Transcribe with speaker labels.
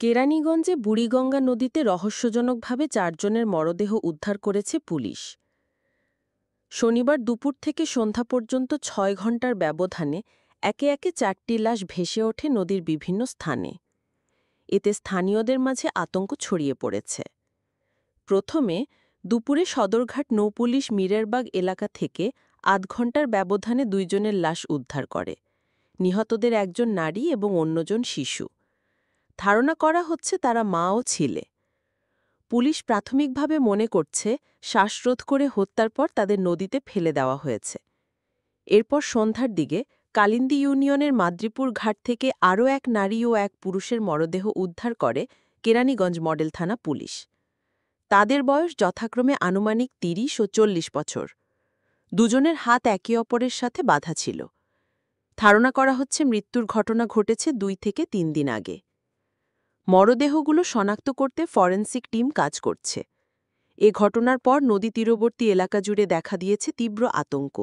Speaker 1: কেরানীগঞ্জে বুড়িগঙ্গা নদীতে রহস্যজনকভাবে ৪ জনের মরদেহ উদ্ধার করেছে পুলিশ। শনিবার দুপুর থেকে সন্ধ্যা পর্যন্ত ৬ ঘণ্টার ব্যবধানে একে একে ৪টি লাশ ভেসে ওঠে নদীর বিভিন্ন স্থানে। এতে স্থানীয়দের মাঝে আতঙ্ক ছড়িয়ে পড়েছে। প্রথমে দুপুরে সদরঘাট নৌপুলিশ মিরেরবাগ এলাকা থেকে আধ ঘণ্টার ব্যবধানে ২ জনের লাশ উদ্ধার করে। নিহতদের একজন নারী এবং অন্যজন শিশু। ধারণা করা হচ্ছে তারা মা ও ছেলে। পুলিশ প্রাথমিকভাবে মনে করছে শ্বাসরোধ করে হত্যার পর তাদের নদীতে ফেলে দেওয়া হয়েছে। এরপর সন্ধ্যার দিকে কালিন্দী ইউনিয়নের মাদ্রিপুর ঘাট থেকে আরও এক নারী ও এক পুরুষের মরদেহ উদ্ধার করে কেরানীগঞ্জ মডেল থানা পুলিশ। তাদের বয়স যথাক্রমে আনুমানিক ৩০ ও ৪০ বছর। দুজনের হাত একে অপরের সাথে বাঁধা ছিল। ধারণা করা হচ্ছে মৃত্যুর ঘটনা ঘটেছে ২ থেকে ৩ দিন আগে। মরদেহগুলো শনাক্ত করতে ফরেনসিক টিম কাজ করছে। এ ঘটনার পর নদী তীরবর্তী এলাকা জুড়ে দেখা দিয়েছে তীব্র আতঙ্ক।